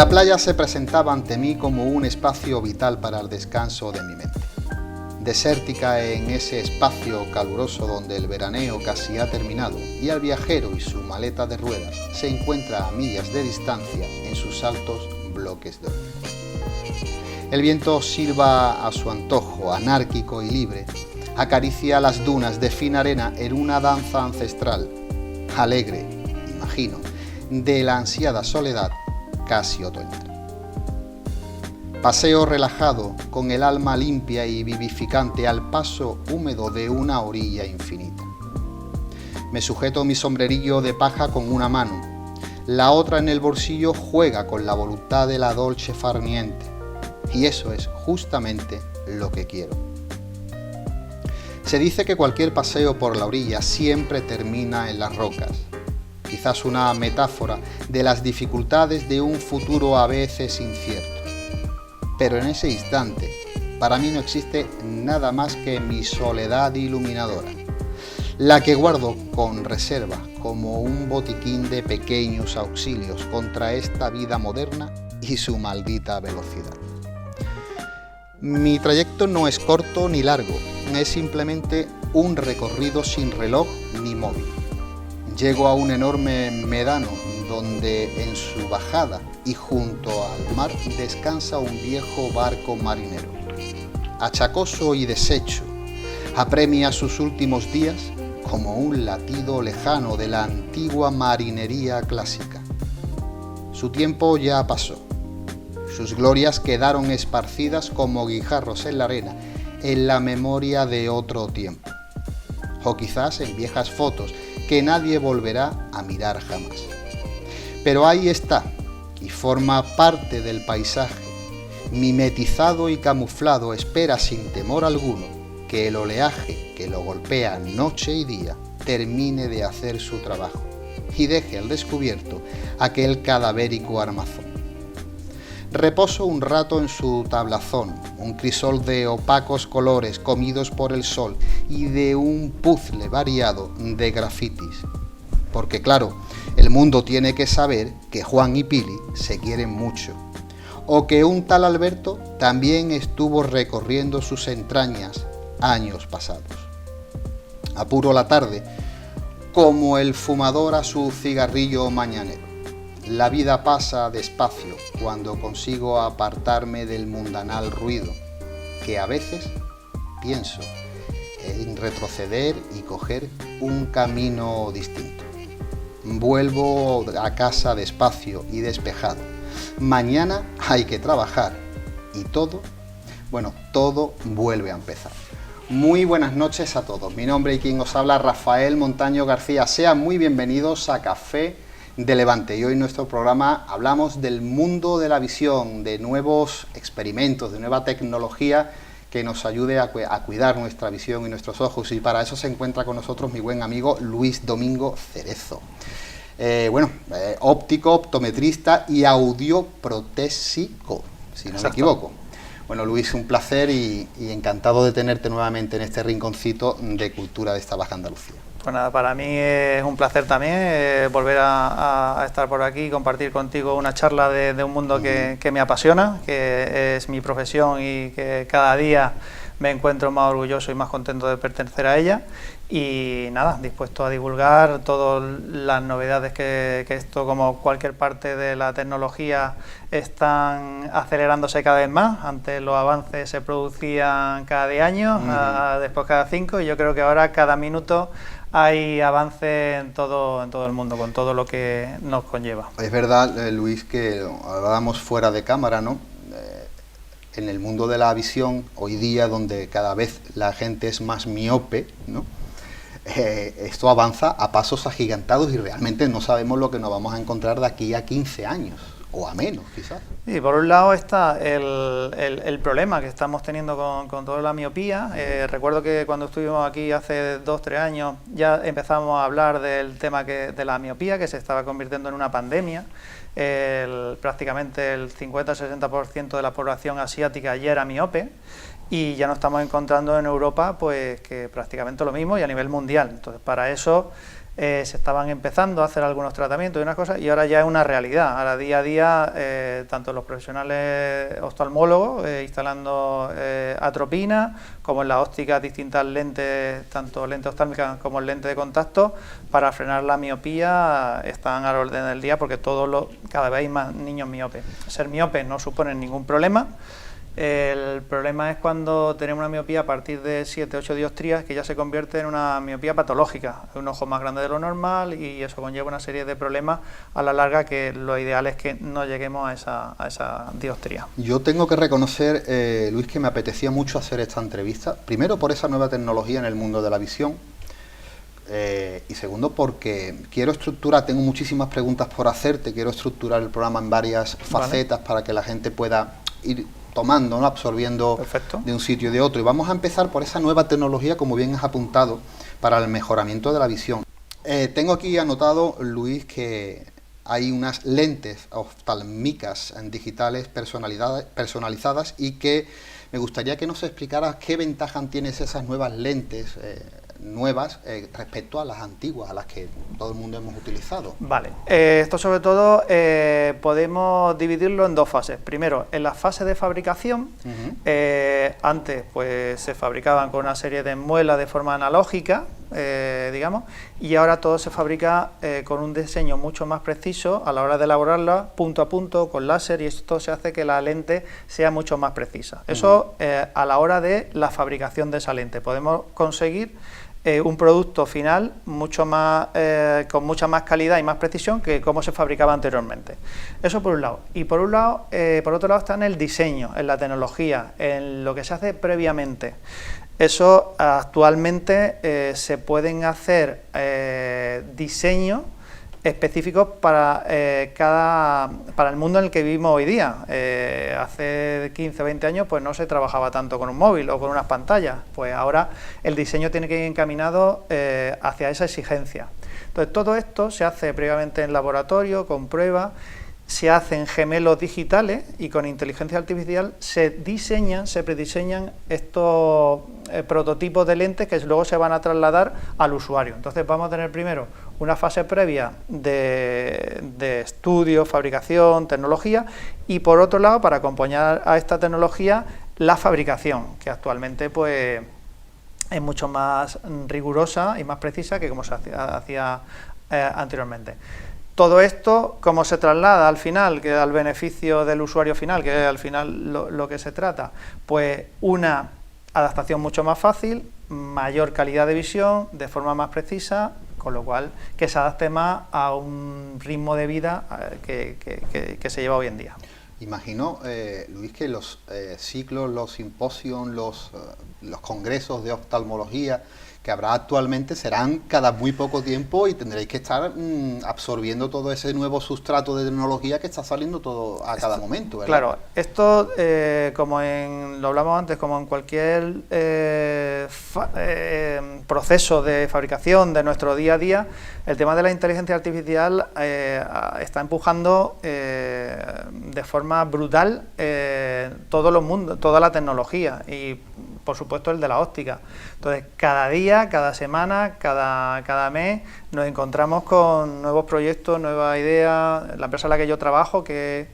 La playa se presentaba ante mí como un espacio vital para el descanso de mi mente. Desértica en ese espacio caluroso donde el veraneo casi ha terminado y el viajero y su maleta de ruedas se encuentra a millas de distancia en sus altos bloques de hormigón. El viento silba a su antojo, anárquico y libre, acaricia las dunas de fina arena en una danza ancestral, alegre, imagino, de la ansiada soledad casi otoñal. Paseo relajado, con el alma limpia y vivificante al paso húmedo de una orilla infinita. Me sujeto mi sombrerillo de paja con una mano, la otra en el bolsillo juega con la voluntad de la dolce far niente, y eso es justamente lo que quiero. Se dice que cualquier paseo por la orilla siempre termina en las rocas, quizás una metáfora de las dificultades de un futuro a veces incierto. Pero en ese instante, para mí no existe nada más que mi soledad iluminadora, la que guardo con reserva como un botiquín de pequeños auxilios contra esta vida moderna y su maldita velocidad. Mi trayecto no es corto ni largo, es simplemente un recorrido sin reloj ni móvil. Llego a un enorme médano donde en su bajada y junto al mar descansa un viejo barco marinero. Achacoso y deshecho, apremia sus últimos días como un latido lejano de la antigua marinería clásica. Su tiempo ya pasó. Sus glorias quedaron esparcidas como guijarros en la arena, en la memoria de otro tiempo. O quizás en viejas fotos que nadie volverá a mirar jamás. Pero ahí está, y forma parte del paisaje. Mimetizado y camuflado, espera sin temor alguno que el oleaje que lo golpea noche y día termine de hacer su trabajo y deje al descubierto aquel cadavérico armazón. Reposo un rato en su tablazón, un crisol de opacos colores comidos por el sol y de un puzzle variado de grafitis. Porque claro, el mundo tiene que saber que Juan y Pili se quieren mucho, o que un tal Alberto también estuvo recorriendo sus entrañas años pasados. Apuro la tarde, como el fumador a su cigarrillo mañanero. La vida pasa despacio cuando consigo apartarme del mundanal ruido, que a veces pienso en retroceder y coger un camino distinto. Vuelvo a casa despacio y despejado. Mañana hay que trabajar y todo vuelve a empezar. Muy buenas noches a todos. Mi nombre y quien os habla, Rafael Montaño García. Sean muy bienvenidos a Café de Levante. Y hoy en nuestro programa hablamos del mundo de la visión, de nuevos experimentos, de nueva tecnología que nos ayude a cuidar nuestra visión y nuestros ojos. Y para eso se encuentra con nosotros mi buen amigo Luis Domingo Cerezo. Óptico, optometrista y audioprotésico, si no me equivoco. Bueno, Luis, un placer y encantado de tenerte nuevamente en este rinconcito de cultura de esta Baja Andalucía. Pues nada, para mí es un placer también volver a estar por aquí y compartir contigo una charla de un mundo que me apasiona, que es mi profesión y que cada día me encuentro más orgulloso y más contento de pertenecer a ella. Y nada, dispuesto a divulgar todas las novedades que esto, como cualquier parte de la tecnología, están acelerándose cada vez más. Antes los avances se producían cada 10 años, después cada 5, y yo creo que ahora cada minuto hay avance en todo el mundo, con todo lo que nos conlleva. Es verdad, Luis, que hablábamos fuera de cámara, ¿no? En el mundo de la visión, hoy día, donde cada vez la gente es más miope, ¿no? Esto avanza a pasos agigantados y realmente no sabemos lo que nos vamos a encontrar de aquí a 15 años, o a menos, quizás. Y por un lado está el problema que estamos teniendo con toda la miopía. Recuerdo que cuando estuvimos aquí hace 2-3 años ya empezamos a hablar del tema de la miopía, que se estaba convirtiendo en una pandemia. Prácticamente el 50-60% de la población asiática ya era miope, y ya nos estamos encontrando en Europa pues que prácticamente lo mismo y a nivel mundial. Entonces, para eso se estaban empezando a hacer algunos tratamientos y unas cosas, y ahora ya es una realidad. Ahora día a día, tanto los profesionales oftalmólogos instalando atropina, como en las ópticas distintas lentes, tanto lentes oftálmicas como lentes de contacto, para frenar la miopía, están a la orden del día, porque cada vez hay más niños miopes. Ser miope no supone ningún problema. El problema es cuando tenemos una miopía a partir de 7-8 dioptrías, que ya se convierte en una miopía patológica, un ojo más grande de lo normal, y eso conlleva una serie de problemas a la larga, que lo ideal es que no lleguemos a esa dioptría. Yo tengo que reconocer, Luis, que me apetecía mucho hacer esta entrevista, primero por esa nueva tecnología en el mundo de la visión, y segundo porque quiero estructurar, tengo muchísimas preguntas por hacerte, quiero estructurar el programa en varias facetas, ¿vale?, para que la gente pueda ir tomando, ¿no?, absorbiendo. Perfecto. De un sitio y de otro. Y vamos a empezar por esa nueva tecnología, como bien has apuntado, para el mejoramiento de la visión. Tengo aquí anotado, Luis, que hay unas lentes oftálmicas digitales personalizadas, y que me gustaría que nos explicaras qué ventajas tienen esas nuevas lentes respecto a las antiguas, a las que todo el mundo hemos utilizado. Vale, esto sobre todo podemos dividirlo en dos fases. Primero, en la fase de fabricación, antes pues se fabricaban con una serie de muelas de forma analógica, digamos, y ahora todo se fabrica con un diseño mucho más preciso a la hora de elaborarla, punto a punto, con láser, y esto se hace que la lente sea mucho más precisa. Eso a la hora de la fabricación de esa lente podemos conseguir un producto final mucho más con mucha más calidad y más precisión que como se fabricaba anteriormente. Eso por un lado. Y por otro lado está en el diseño, en la tecnología, en lo que se hace previamente. Eso actualmente se pueden hacer diseños específicos para el mundo en el que vivimos hoy día. Hace 15 o 20 años pues no se trabajaba tanto con un móvil o con unas pantallas, pues ahora el diseño tiene que ir encaminado hacia esa exigencia. Entonces todo esto se hace previamente en laboratorio, con pruebas, se hacen gemelos digitales, y con inteligencia artificial se prediseñan estos prototipos de lentes que luego se van a trasladar al usuario. Entonces vamos a tener primero una fase previa de estudio, fabricación, tecnología, y por otro lado, para acompañar a esta tecnología, la fabricación, que actualmente pues es mucho más rigurosa y más precisa que como se hacía anteriormente. Todo esto, ¿cómo se traslada al final, que al beneficio del usuario final, que es al final lo que se trata? Pues una adaptación mucho más fácil, mayor calidad de visión, de forma más precisa, con lo cual que se adapte más a un ritmo de vida que se lleva hoy en día. Imagino, Luis, que los ciclos, los simposios, los congresos de oftalmología que habrá actualmente serán cada muy poco tiempo, y tendréis que estar absorbiendo todo ese nuevo sustrato de tecnología que está saliendo todo a cada momento, ¿verdad? Claro, esto, lo hablamos antes, como en cualquier proceso de fabricación de nuestro día a día, el tema de la inteligencia artificial está empujando de forma brutal toda la tecnología, y por supuesto el de la óptica. Entonces, cada día, cada semana, cada mes nos encontramos con nuevos proyectos, nuevas ideas. La empresa en la que yo trabajo, que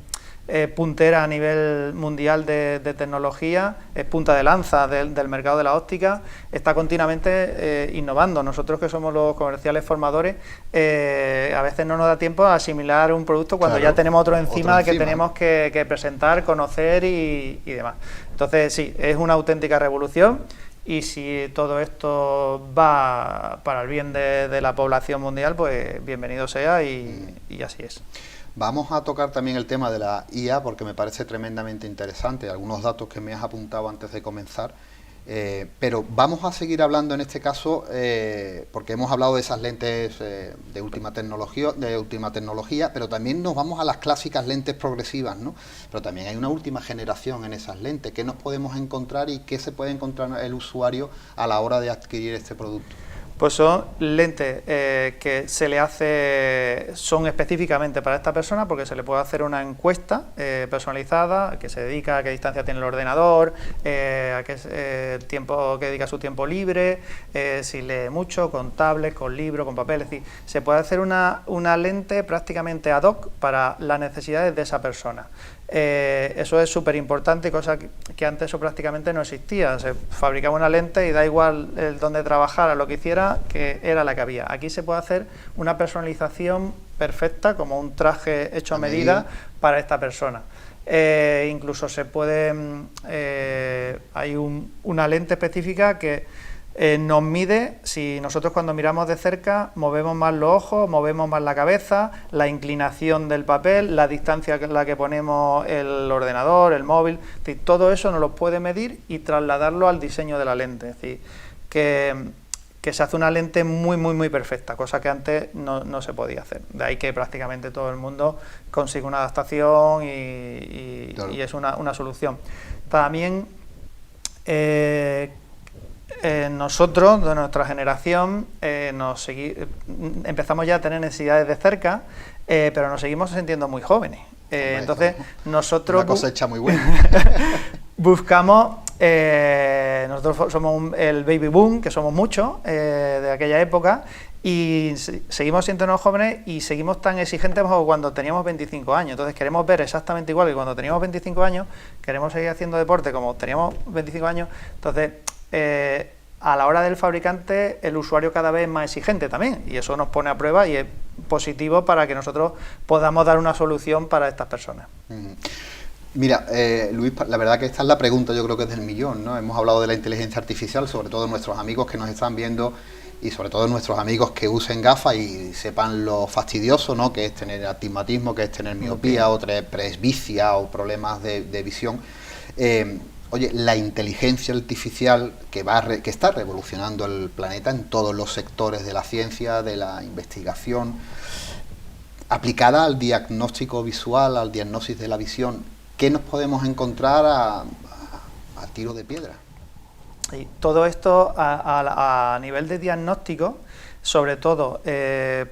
es puntera a nivel mundial de tecnología, es punta de lanza del mercado de la óptica, está continuamente innovando. Nosotros, que somos los comerciales formadores, a veces no nos da tiempo a asimilar un producto cuando ya tenemos otro encima que tenemos que presentar, conocer y demás. Entonces sí, es una auténtica revolución, y si todo esto va para el bien de la población mundial, pues bienvenido sea, y así es. Vamos a tocar también el tema de la IA, porque me parece tremendamente interesante, algunos datos que me has apuntado antes de comenzar, pero vamos a seguir hablando en este caso, porque hemos hablado de esas lentes de última tecnología, pero también nos vamos a las clásicas lentes progresivas, ¿no? Pero también hay una última generación en esas lentes. ¿Qué nos podemos encontrar y qué se puede encontrar el usuario a la hora de adquirir este producto? Pues son lentes que son específicamente para esta persona, porque se le puede hacer una encuesta personalizada que se dedica a qué distancia tiene el ordenador, a el tiempo que dedica su tiempo libre, si lee mucho, con tablets, con libros, con papel. Es decir, se puede hacer una lente prácticamente ad hoc para las necesidades de esa persona. Eso es súper importante, cosa que antes eso prácticamente no existía. Se fabricaba una lente y da igual dónde trabajara, lo que hiciera, que era la que había. Aquí se puede hacer una personalización perfecta, como un traje hecho a medida para esta persona. Incluso se puede, hay una lente específica que nos mide si nosotros cuando miramos de cerca movemos más los ojos, movemos más la cabeza, la inclinación del papel, la distancia en la que ponemos el ordenador, el móvil. Es decir, todo eso nos lo puede medir y trasladarlo al diseño de la lente. Es decir, que se hace una lente muy perfecta, cosa que antes no se podía hacer. De ahí que prácticamente todo el mundo consigue una adaptación y es una solución. También nosotros, de nuestra generación, empezamos ya a tener necesidades de cerca, pero nos seguimos sintiendo muy jóvenes. Entonces, nosotros... Una cosecha muy buena. Buscamos... nosotros somos el baby boom, que somos muchos de aquella época, y seguimos siendo jóvenes y seguimos tan exigentes como cuando teníamos 25 años. Entonces queremos ver exactamente igual que cuando teníamos 25 años, queremos seguir haciendo deporte como teníamos 25 años. Entonces, a la hora del fabricante, el usuario cada vez es más exigente también, y eso nos pone a prueba y es positivo para que nosotros podamos dar una solución para estas personas. Mira, Luis, la verdad que esta es la pregunta, yo creo que es del millón, ¿no? Hemos hablado de la inteligencia artificial, sobre todo nuestros amigos que nos están viendo y sobre todo nuestros amigos que usen gafas y sepan lo fastidioso, ¿no?, que es tener astigmatismo, que es tener miopía o presbicia o problemas de visión. Oye, la inteligencia artificial que está revolucionando el planeta en todos los sectores de la ciencia, de la investigación, aplicada al diagnóstico visual, al diagnóstico de la visión, ¿qué nos podemos encontrar a tiro de piedra? Y todo esto a nivel de diagnóstico, sobre todo,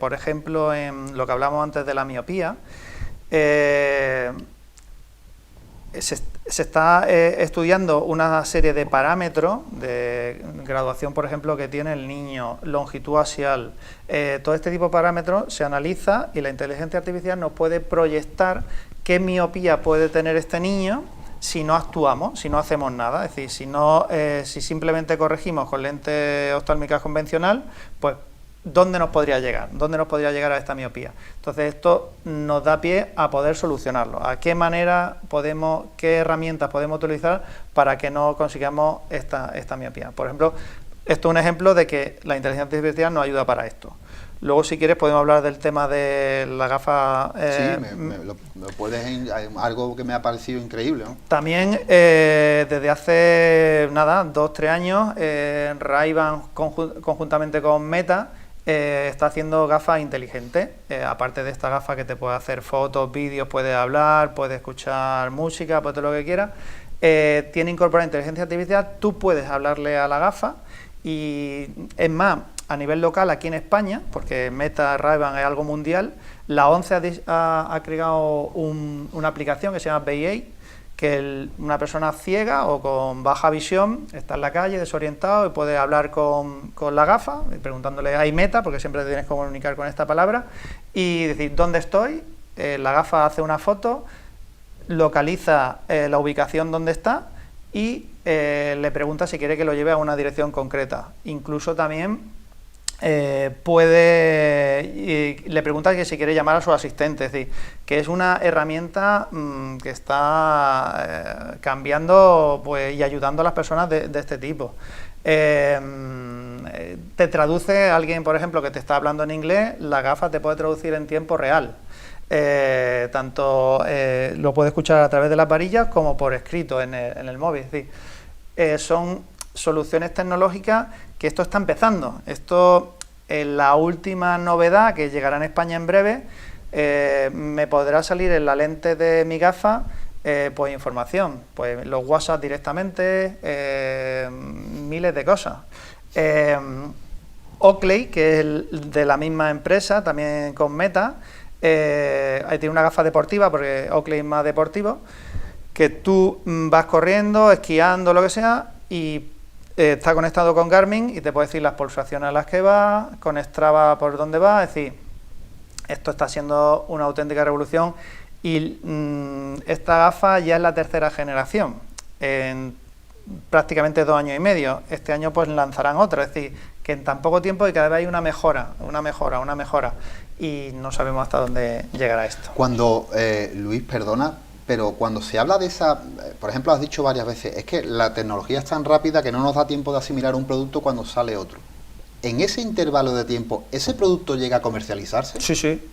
por ejemplo, en lo que hablamos antes de la miopía, se está estudiando una serie de parámetros de graduación, por ejemplo, que tiene el niño, longitud axial. Todo este tipo de parámetros se analiza y la inteligencia artificial nos puede proyectar qué miopía puede tener este niño si no actuamos, si no hacemos nada. Es decir, si simplemente corregimos con lente oftálmica convencional, pues ¿dónde nos podría llegar? ¿Dónde nos podría llegar a esta miopía? Entonces esto nos da pie a poder solucionarlo. ¿A qué manera qué herramientas podemos utilizar para que no consigamos esta miopía? Por ejemplo, esto es un ejemplo de que la inteligencia artificial nos ayuda para esto. Luego, si quieres, podemos hablar del tema de la gafa... sí, me puedes... algo que me ha parecido increíble, ¿no? También, desde hace, 2-3 años, Ray-Ban conjuntamente con Meta, está haciendo gafas inteligentes. Aparte de esta gafa que te puede hacer fotos, vídeos, puedes hablar, puedes escuchar música, puedes todo lo que quieras, tiene incorporada inteligencia artificial. Tú puedes hablarle a la gafa y, es más, a nivel local aquí en España, porque Meta Ray-Ban es algo mundial, la ONCE ha creado una aplicación que se llama BEA, que una persona ciega o con baja visión está en la calle desorientado y puede hablar con la gafa, preguntándole "¿hay Meta?", porque siempre te tienes que comunicar con esta palabra, y decir "¿dónde estoy?". La gafa hace una foto, localiza la ubicación donde está y le pregunta si quiere que lo lleve a una dirección concreta. Incluso también le pregunta que si quiere llamar a su asistente. Es decir, que es una herramienta que está cambiando, pues, y ayudando a las personas de este tipo. Te traduce alguien, por ejemplo, que te está hablando en inglés, la gafa te puede traducir en tiempo real. Tanto lo puede escuchar a través de las varillas como por escrito en el móvil. Es decir, son soluciones tecnológicas que esto está empezando. Esto es la última novedad que llegará en España en breve. Me podrá salir en la lente de mi gafa pues información, pues los WhatsApp directamente, miles de cosas. Oakley, que es de la misma empresa, también con Meta. Ahí tiene una gafa deportiva, porque Oakley es más deportivo, que tú vas corriendo, esquiando, lo que sea, y está conectado con Garmin y te puede decir las pulsaciones a las que vas, con Strava por dónde vas. Es decir, esto está siendo una auténtica revolución y esta gafa ya es la tercera generación, en prácticamente 2 años y medio. Este año pues lanzarán otra, es decir, que en tan poco tiempo y cada vez hay una mejora, y no sabemos hasta dónde llegará esto. Cuando, Luis, perdona, pero cuando se habla de esa, por ejemplo, has dicho varias veces, es que la tecnología es tan rápida que no nos da tiempo de asimilar un producto cuando sale otro. En ese intervalo de tiempo, ¿ese producto llega a comercializarse? Sí, sí.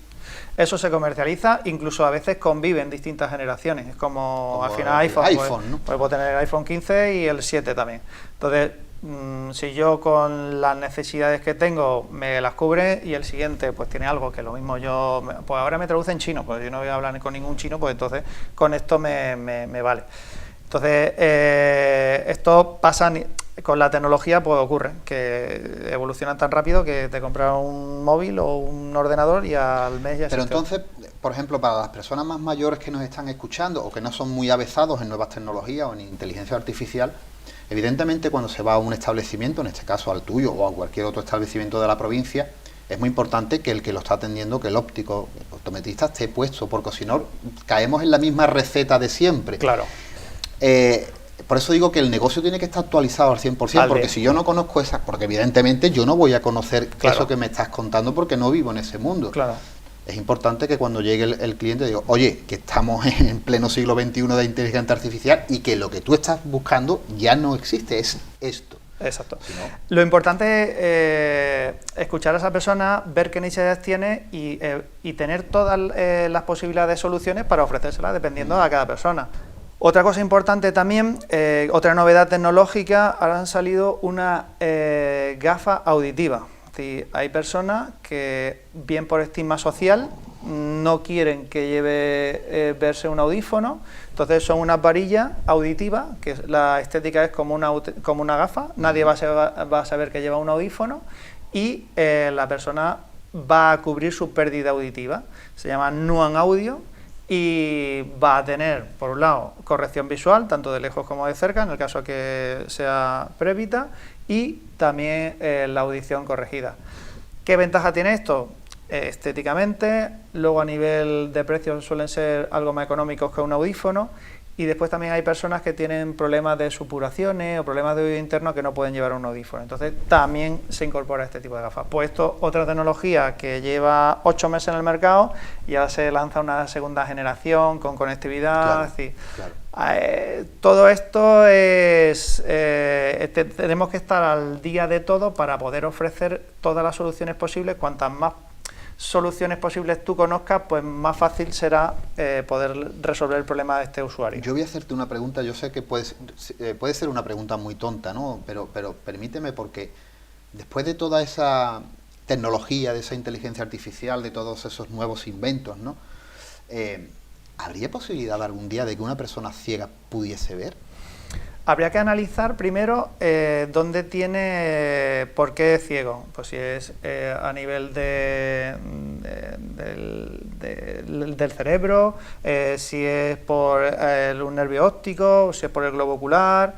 Eso se comercializa, incluso a veces conviven distintas generaciones. Es como al final iPhone, ¿no? Puedo tener el iPhone 15 y el 7 también. Entonces, si yo con las necesidades que tengo me las cubre y el siguiente pues tiene algo que lo mismo pues ahora me traduce en chino, pues yo no voy a hablar con ningún chino, pues entonces con esto me vale. Entonces, esto pasa con la tecnología, pues ocurre que evolucionan tan rápido que te compras un móvil o un ordenador y al mes ya. Pero entonces, por ejemplo, para las personas más mayores que nos están escuchando o que no son muy avezados en nuevas tecnologías o en inteligencia artificial, evidentemente cuando se va a un establecimiento, en este caso al tuyo o a cualquier otro establecimiento de la provincia, es muy importante que el que lo está atendiendo, que el óptico, el optometrista esté puesto, porque si no caemos en la misma receta de siempre. Claro. Por eso digo que el negocio tiene que estar actualizado al 100%, porque si yo no conozco esas, porque evidentemente yo no voy a conocer eso que me estás contando porque no vivo en ese mundo. Claro. Es importante que cuando llegue el cliente diga, oye, que estamos en pleno siglo XXI de inteligencia artificial y que lo que tú estás buscando ya no existe, es esto. Exacto. Si no... Lo importante es escuchar a esa persona, ver qué necesidades tiene y tener todas las posibilidades de soluciones para ofrecérselas dependiendo a cada persona. Otra cosa importante también, otra novedad tecnológica, ahora han salido una gafa auditiva. Es decir, hay personas que, bien por estigma social, no quieren que lleve verse un audífono, entonces son unas varillas auditivas, que la estética es como una gafa, nadie va a saber que lleva un audífono y la persona va a cubrir su pérdida auditiva. Se llama Nuance Audio. Y va a tener, por un lado, corrección visual, tanto de lejos como de cerca, en el caso que sea previta, y también la audición corregida. ¿Qué ventaja tiene esto? Estéticamente, luego a nivel de precios suelen ser algo más económicos que un audífono, y después también hay personas que tienen problemas de supuraciones o problemas de oído interno que no pueden llevar un audífono. Entonces también se incorpora este tipo de gafas. Pues esto, otra tecnología que lleva 8 meses en el mercado y ahora se lanza una segunda generación con conectividad. Claro, es decir, claro. Todo esto es... tenemos que estar al día de todo para poder ofrecer todas las soluciones posibles. Cuantas más soluciones posibles tú conozcas, pues más fácil será poder resolver el problema de este usuario. Yo voy a hacerte una pregunta, yo sé que puede ser una pregunta muy tonta, ¿no? Pero permíteme, porque después de toda esa tecnología, de esa inteligencia artificial, de todos esos nuevos inventos, ¿no? ¿Habría posibilidad algún día de que una persona ciega pudiese ver? Habría que analizar primero dónde tiene, por qué es ciego. Pues si es a nivel del cerebro, si es por un nervio óptico, si es por el globo ocular.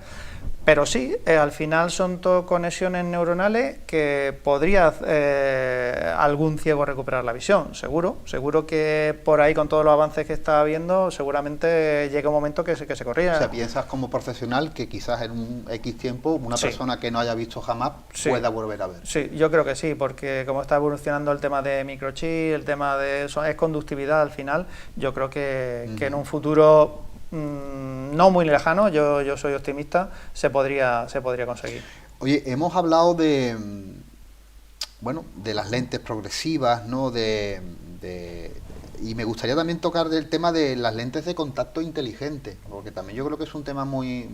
Pero sí, al final son todo conexiones neuronales que podría algún ciego recuperar la visión, seguro que por ahí con todos los avances que está habiendo, seguramente llega un momento que se corrija. O sea, piensas como profesional que quizás en un X tiempo una persona que no haya visto jamás pueda volver a ver. Sí, yo creo que sí, porque como está evolucionando el tema de microchip, el tema de eso, es conductividad al final, yo creo que en un futuro no muy lejano, yo soy optimista, se podría conseguir. Oye, hemos hablado de las lentes progresivas, ¿no? Y me gustaría también tocar el tema de las lentes de contacto inteligente, porque también yo creo que es un tema muy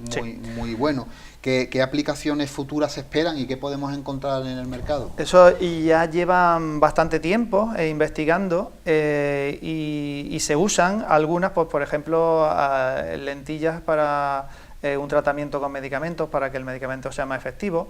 bueno. ¿Qué aplicaciones futuras se esperan y qué podemos encontrar en el mercado? Eso ya llevan bastante tiempo investigando y se usan algunas, pues por ejemplo, lentillas para un tratamiento con medicamentos, para que el medicamento sea más efectivo.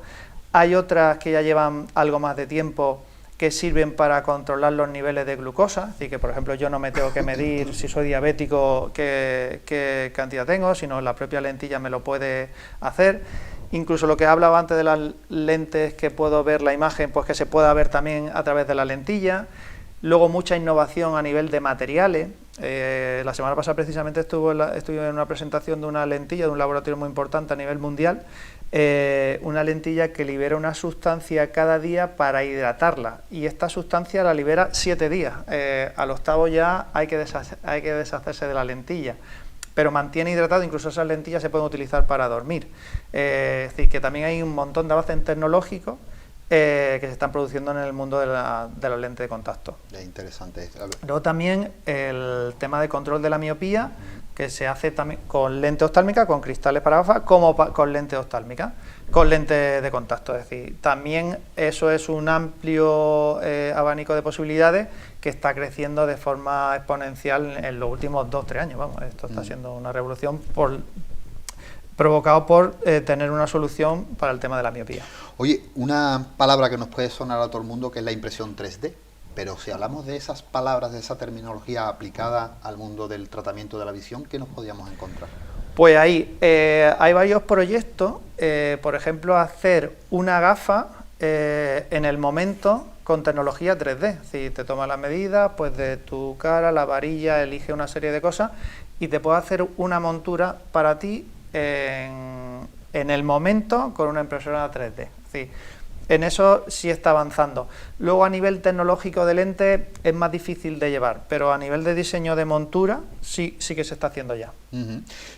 Hay otras que ya llevan algo más de tiempo, que sirven para controlar los niveles de glucosa, es decir, que por ejemplo yo no me tengo que medir si soy diabético qué cantidad tengo, sino la propia lentilla me lo puede hacer. Incluso lo que hablaba antes de las lentes, que puedo ver la imagen, pues que se pueda ver también a través de la lentilla. Luego mucha innovación a nivel de materiales. La semana pasada precisamente estuve en una presentación de una lentilla de un laboratorio muy importante a nivel mundial, una lentilla que libera una sustancia cada día para hidratarla, y esta sustancia la libera 7 días. Al 8º ya hay que deshacerse de la lentilla, pero mantiene hidratado. Incluso esas lentillas se pueden utilizar para dormir. Es decir, que también hay un montón de avances tecnológicos que se están produciendo en el mundo de los lentes de contacto. Es interesante. Luego también el tema de control de la miopía, que se hace también con lente oftálmica, con cristales para gafas, como con lente oftálmica, con lente de contacto. Es decir, también eso es un amplio abanico de posibilidades que está creciendo de forma exponencial en los últimos 2-3 años. Vamos, esto está siendo una revolución provocado por tener una solución para el tema de la miopía. Oye, una palabra que nos puede sonar a todo el mundo, que es la impresión 3D, pero si hablamos de esas palabras, de esa terminología aplicada al mundo del tratamiento de la visión, ¿qué nos podíamos encontrar? Pues ahí hay varios proyectos, por ejemplo, hacer una gafa en el momento con tecnología 3D. Si te tomas las medidas pues de tu cara, la varilla, elige una serie de cosas y te puede hacer una montura para ti en el momento con una impresora 3D. Sí, en eso sí está avanzando. Luego, a nivel tecnológico de lente es más difícil de llevar, pero a nivel de diseño de montura sí que se está haciendo ya.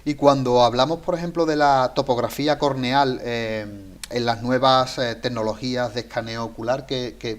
Y cuando hablamos, por ejemplo, de la topografía corneal en las nuevas tecnologías de escaneo ocular, ¿qué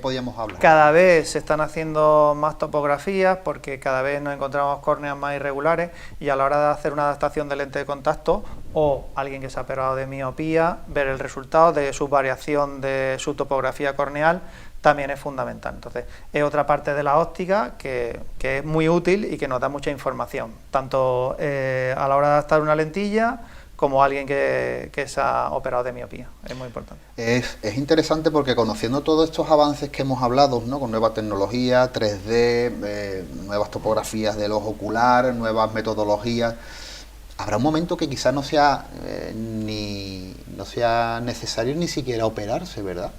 podíamos hablar? Cada vez se están haciendo más topografías, porque cada vez nos encontramos córneas más irregulares, y a la hora de hacer una adaptación de lente de contacto, o alguien que se ha operado de miopía, ver el resultado de su variación de su topografía corneal también es fundamental. Entonces, es otra parte de la óptica que es muy útil y que nos da mucha información, tanto a la hora de adaptar una lentilla como alguien que se ha operado de miopía. Es muy importante. Es interesante porque, conociendo todos estos avances que hemos hablado, ¿no?, con nueva tecnología, 3D, nuevas topografías del ojo ocular, nuevas metodologías, habrá un momento que quizás no sea necesario ni siquiera operarse, ¿verdad?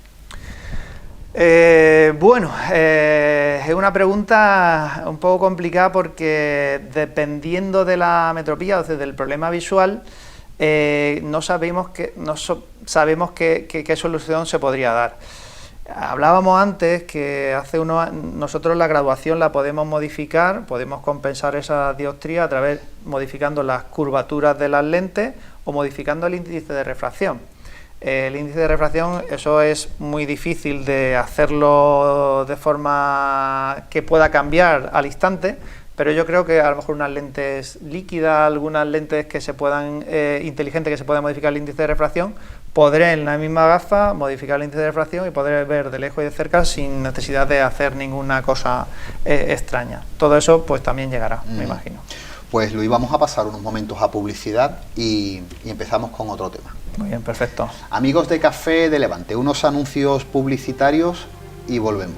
Bueno, es una pregunta un poco complicada, porque dependiendo de la metropía, o sea, del problema visual, no sabemos qué solución se podría dar. Hablábamos antes que nosotros la graduación la podemos modificar, podemos compensar esa dioptría a través modificando las curvaturas de las lentes o modificando el índice de refracción. El índice de refracción, eso es muy difícil de hacerlo de forma que pueda cambiar al instante, pero yo creo que a lo mejor unas lentes líquidas, algunas lentes que se puedan inteligentes, que se puedan modificar el índice de refracción, podré en la misma gafa modificar el índice de refracción y podré ver de lejos y de cerca sin necesidad de hacer ninguna cosa extraña. Todo eso pues también llegará, me imagino. Pues Luis, vamos a pasar unos momentos a publicidad y empezamos con otro tema. Muy bien, perfecto. Amigos de Café de Levante, unos anuncios publicitarios y volvemos.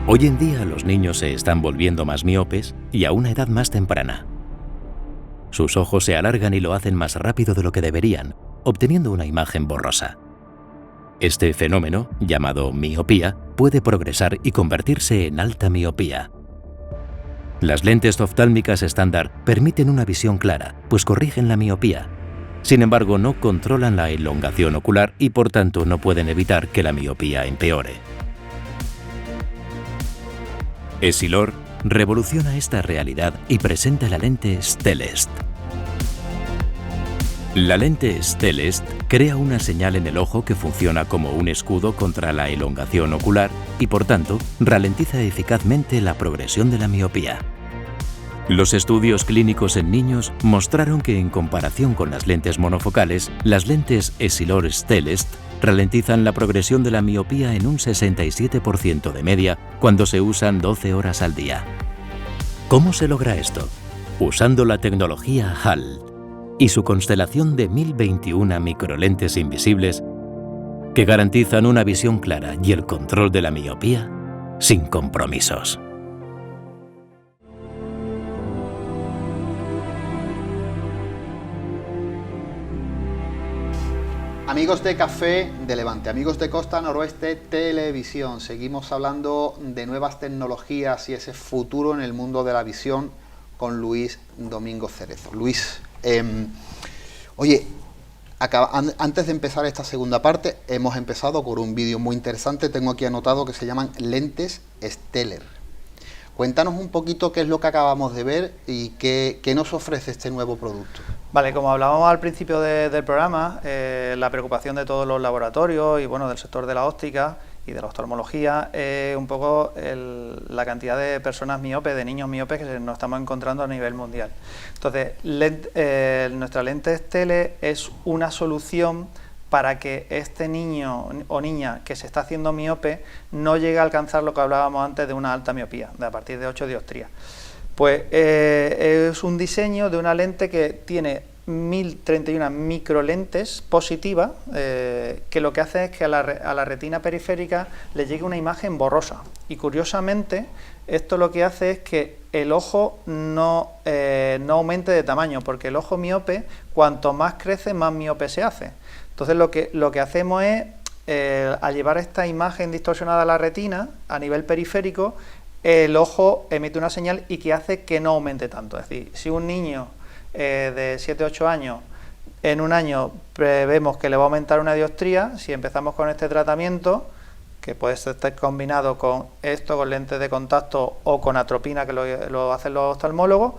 Hoy en día los niños se están volviendo más miopes y a una edad más temprana. Sus ojos se alargan y lo hacen más rápido de lo que deberían, obteniendo una imagen borrosa. Este fenómeno, llamado miopía, puede progresar y convertirse en alta miopía. Las lentes oftálmicas estándar permiten una visión clara, pues corrigen la miopía. Sin embargo, no controlan la elongación ocular y por tanto no pueden evitar que la miopía empeore. Essilor revoluciona esta realidad y presenta la lente Stellest. La lente Stellest crea una señal en el ojo que funciona como un escudo contra la elongación ocular y, por tanto, ralentiza eficazmente la progresión de la miopía. Los estudios clínicos en niños mostraron que, en comparación con las lentes monofocales, las lentes Essilor Stellest ralentizan la progresión de la miopía en un 67% de media cuando se usan 12 horas al día. ¿Cómo se logra esto? Usando la tecnología HAL y su constelación de 1021 microlentes invisibles que garantizan una visión clara y el control de la miopía sin compromisos. Amigos de Café de Levante, amigos de Costa Noroeste Televisión, seguimos hablando de nuevas tecnologías y ese futuro en el mundo de la visión con Luis Domingo Cerezo. Luis, oye, antes de empezar esta segunda parte, hemos empezado con un vídeo muy interesante, tengo aquí anotado, que se llaman lentes Stellest. Cuéntanos un poquito qué es lo que acabamos de ver y qué nos ofrece este nuevo producto. Vale, como hablábamos al principio del programa, la preocupación de todos los laboratorios y bueno, del sector de la óptica y de la oftalmología es un poco la cantidad de personas miopes, de niños miopes que nos estamos encontrando a nivel mundial. Entonces, nuestra lente Stellest es una solución para que este niño o niña que se está haciendo miope no llegue a alcanzar lo que hablábamos antes de una alta miopía, de a partir de 8 dioptrías. Pues es un diseño de una lente que tiene 1031 microlentes positivas, que lo que hace es que a la retina periférica le llegue una imagen borrosa. Y curiosamente, esto lo que hace es que el ojo no aumente de tamaño, porque el ojo miope, cuanto más crece, más miope se hace. Entonces lo que hacemos es, al llevar esta imagen distorsionada a la retina, a nivel periférico, el ojo emite una señal y que hace que no aumente tanto. Es decir, si un niño de 7-8 años en un año vemos que le va a aumentar una dioptría, si empezamos con este tratamiento, que puede estar combinado con esto, con lentes de contacto o con atropina, que lo hacen los oftalmólogos,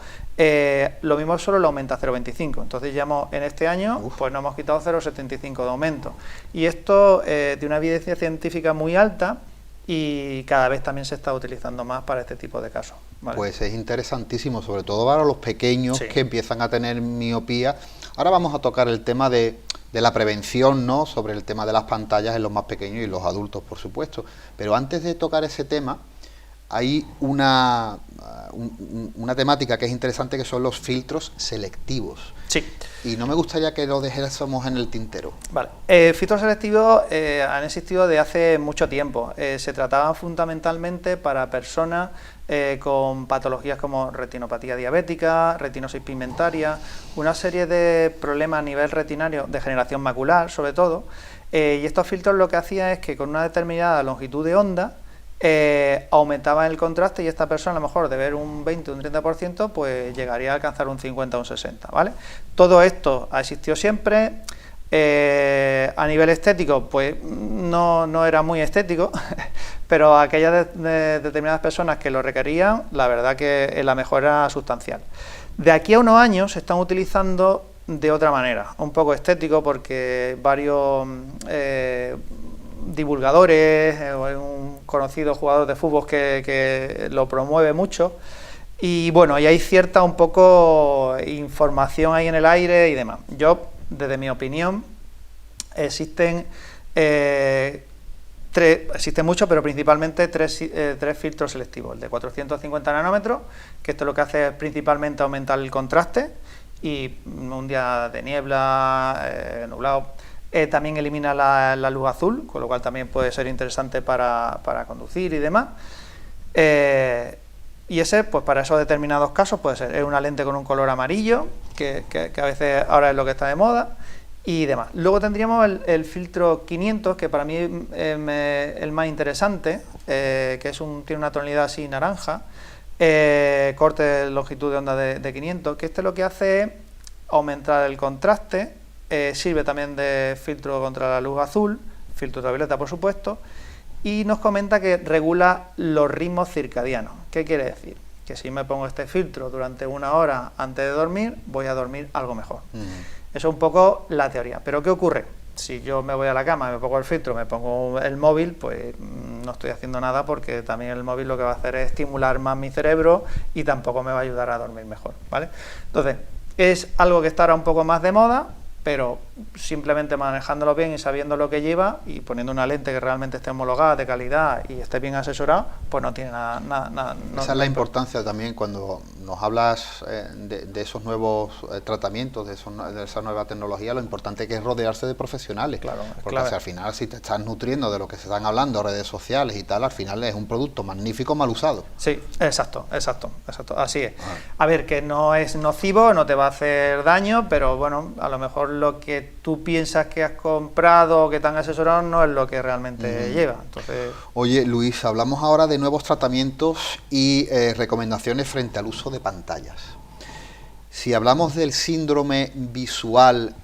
lo mismo solo lo aumenta a 0,25. Entonces ya en este año pues nos hemos quitado 0,75 de aumento. Y esto tiene una evidencia científica muy alta y cada vez también se está utilizando más para este tipo de casos. ¿Vale? Pues es interesantísimo, sobre todo para los pequeños que empiezan a tener miopía. Ahora vamos a tocar el tema de la prevención, ¿no?, sobre el tema de las pantallas en los más pequeños y los adultos, por supuesto. Pero antes de tocar ese tema, hay una temática que es interesante, que son los filtros selectivos. Sí. Y no me gustaría que lo dejásemos en el tintero. Vale. Filtros selectivos han existido desde hace mucho tiempo. Se trataban fundamentalmente para personas con patologías como retinopatía diabética, retinosis pigmentaria, una serie de problemas a nivel retinario, degeneración macular sobre todo, y estos filtros lo que hacían es que con una determinada longitud de onda aumentaban el contraste y esta persona a lo mejor de ver un 20 o un 30% pues llegaría a alcanzar un 50 o un 60, ¿vale? Todo esto ha existido siempre. A nivel estético pues no era muy estético, pero aquellas determinadas personas que lo requerían, la verdad que la mejora era sustancial. De aquí a unos años se están utilizando de otra manera, un poco estético, porque varios divulgadores, un conocido jugador de fútbol que lo promueve mucho, y bueno, y hay cierta un poco información ahí en el aire y demás. Yo, desde mi opinión, existen muchos, pero principalmente tres filtros selectivos. El de 450 nanómetros, que esto lo que hace es principalmente aumentar el contraste, y un día de niebla, nublado, también elimina la luz azul, con lo cual también puede ser interesante para conducir y demás. Y ese, pues para esos determinados casos, puede ser una lente con un color amarillo, que a veces ahora es lo que está de moda, y demás. Luego tendríamos el filtro 500, que para mí es el más interesante, que tiene una tonalidad así naranja, corte de longitud de onda de 500, que lo que hace es aumentar el contraste, sirve también de filtro contra la luz azul, filtro ultravioleta por supuesto, y nos comenta que regula los ritmos circadianos. ¿Qué quiere decir? Que si me pongo este filtro durante 1 hora antes de dormir, voy a dormir algo mejor. Eso es un poco la teoría. Pero ¿qué ocurre? Si yo me voy a la cama, me pongo el filtro, me pongo el móvil, pues no estoy haciendo nada, porque también el móvil lo que va a hacer es estimular más mi cerebro y tampoco me va a ayudar a dormir mejor, ¿vale? Entonces, es algo que está ahora un poco más de moda, pero simplemente manejándolo bien y sabiendo lo que lleva y poniendo una lente que realmente esté homologada, de calidad y esté bien asesorada, pues no tiene nada. Esa es la importancia también cuando nos hablas de esos nuevos tratamientos, de esa nueva tecnología, lo importante que es rodearse de profesionales. Claro, porque al final, si te estás nutriendo de lo que se están hablando, redes sociales y tal, al final es un producto magnífico mal usado. Sí, exacto, así es. A ver, que no es nocivo, no te va a hacer daño, pero bueno, a lo mejor lo que tú piensas que has comprado o que te han asesorado no es lo que realmente lleva. Entonces... Oye, Luis, hablamos ahora de nuevos tratamientos y recomendaciones frente al uso de pantallas. Si hablamos del síndrome visual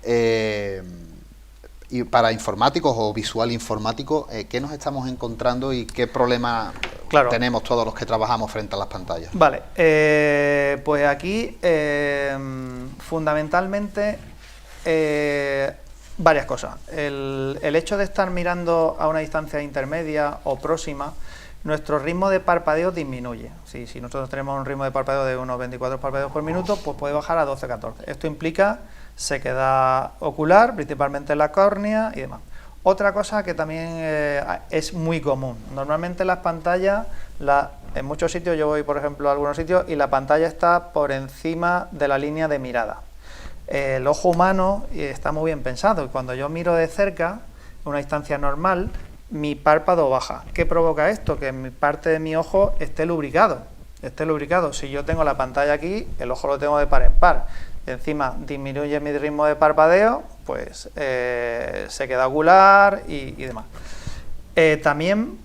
y para informáticos o visual informático, ¿qué nos estamos encontrando y qué problema tenemos todos los que trabajamos frente a las pantallas? Vale, pues aquí fundamentalmente varias cosas. El hecho de estar mirando a una distancia intermedia o próxima, nuestro ritmo de parpadeo disminuye. Si nosotros tenemos un ritmo de parpadeo de unos 24 parpadeos por minuto, pues puede bajar a 12-14. Esto implica sequedad ocular, principalmente en la córnea y demás. Otra cosa que también es muy común. Normalmente las pantallas, en muchos sitios, yo voy por ejemplo a algunos sitios y la pantalla está por encima de la línea de mirada. El ojo humano está muy bien pensado y cuando yo miro de cerca, a una distancia normal, mi párpado baja. ¿Qué provoca esto? Que mi parte de mi ojo esté lubricado. Si yo tengo la pantalla aquí, el ojo lo tengo de par en par. Y encima disminuye mi ritmo de parpadeo, pues sequedad ocular y demás. También,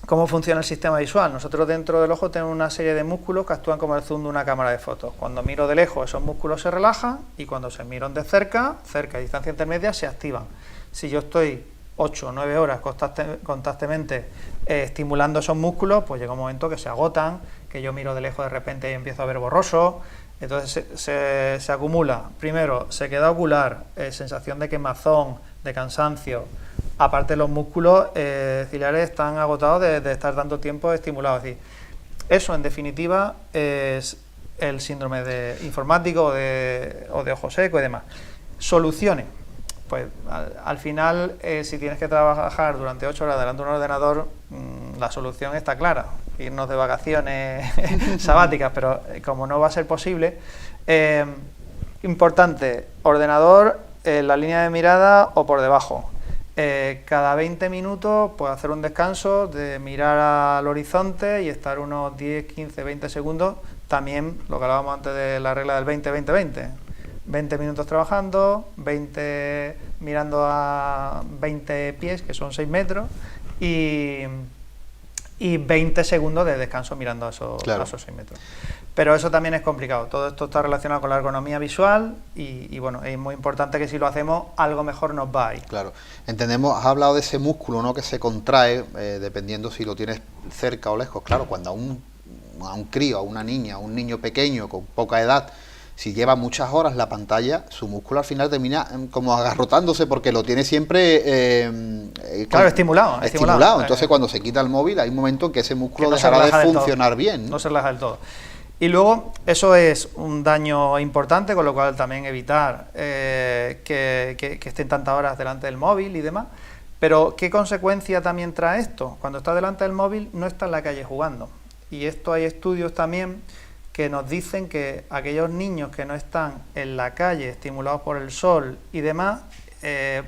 ¿cómo funciona el sistema visual? Nosotros dentro del ojo tenemos una serie de músculos que actúan como el zoom de una cámara de fotos. Cuando miro de lejos, esos músculos se relajan y cuando se miran de cerca y distancia intermedia, se activan. Si yo estoy 8 o 9 horas constantemente estimulando esos músculos, pues llega un momento que se agotan, que yo miro de lejos de repente y empiezo a ver borroso. Entonces se acumula, primero, sequedad ocular, sensación de quemazón, de cansancio. Aparte, los músculos ciliares están agotados de estar tanto tiempo estimulados. Es decir, eso en definitiva es el síndrome de informático o de ojo seco y demás. Soluciones. Pues al final, si tienes que trabajar durante 8 horas delante de un ordenador, la solución está clara. Irnos de vacaciones sabáticas, pero como no va a ser posible, importante, ordenador en la línea de mirada o por debajo. Cada 20 minutos pues hacer un descanso de mirar al horizonte y estar unos 10, 15, 20 segundos, también lo que hablábamos antes de la regla del 20-20-20. 20 minutos trabajando, 20 mirando a 20 pies, que son 6 metros, y 20 segundos de descanso mirando a esos 6 metros. Pero eso también es complicado. Todo esto está relacionado con la ergonomía visual y bueno, es muy importante que si lo hacemos, algo mejor nos va a ir. Claro. Entendemos, has hablado de ese músculo, ¿no?, que se contrae dependiendo si lo tienes cerca o lejos. Claro, cuando a un crío, a una niña, a un niño pequeño con poca edad, si lleva muchas horas la pantalla, su músculo al final termina como agarrotándose porque lo tiene siempre estimulado. Entonces cuando se quita el móvil hay un momento en que ese músculo dejará de funcionar bien. No se relaja del todo. Y luego eso es un daño importante, con lo cual también evitar que estén tantas horas delante del móvil y demás. Pero ¿qué consecuencia también trae esto? Cuando está delante del móvil no está en la calle jugando. Y esto hay estudios también que nos dicen que aquellos niños que no están en la calle estimulados por el sol y demás,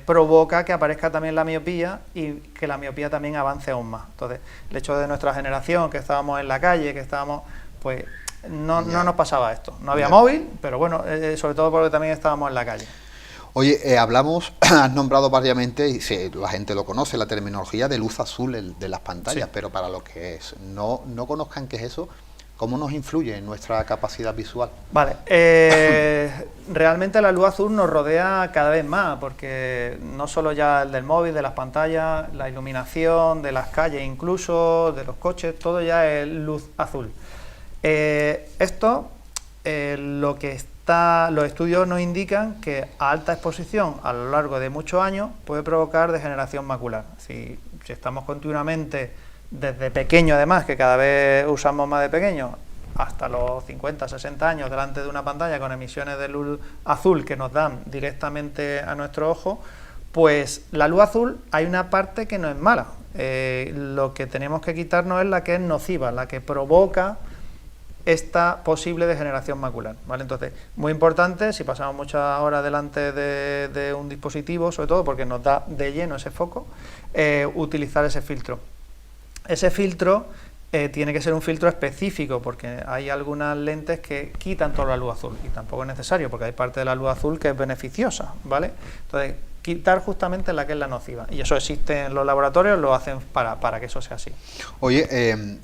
provoca que aparezca también la miopía y que la miopía también avance aún más. Entonces, el hecho de nuestra generación, que estábamos en la calle, que estábamos, pues no nos pasaba esto. No había móvil, pero bueno, sobre todo porque también estábamos en la calle. Oye, has nombrado variamente, y la gente lo conoce, la terminología de luz azul de las pantallas, pero para los que no conozcan qué es eso, ¿cómo nos influye en nuestra capacidad visual? Vale, realmente la luz azul nos rodea cada vez más, porque no solo ya el del móvil, de las pantallas, la iluminación, de las calles incluso, de los coches, todo ya es luz azul. Esto lo que los estudios nos indican que a alta exposición a lo largo de muchos años puede provocar degeneración macular. Si estamos continuamente, desde pequeño además, que cada vez usamos más de pequeño, hasta los 50, 60 años delante de una pantalla con emisiones de luz azul que nos dan directamente a nuestro ojo, pues la luz azul hay una parte que no es mala. Lo que tenemos que quitarnos es la que es nociva, la que provoca esta posible degeneración macular, ¿vale? Entonces, muy importante, si pasamos muchas horas delante de un dispositivo, sobre todo porque nos da de lleno ese foco, utilizar ese filtro. Ese filtro tiene que ser un filtro específico, porque hay algunas lentes que quitan toda la luz azul, y tampoco es necesario, porque hay parte de la luz azul que es beneficiosa, ¿vale? Entonces, quitar justamente la que es la nociva, y eso existe en los laboratorios, lo hacen para que eso sea así. Oye,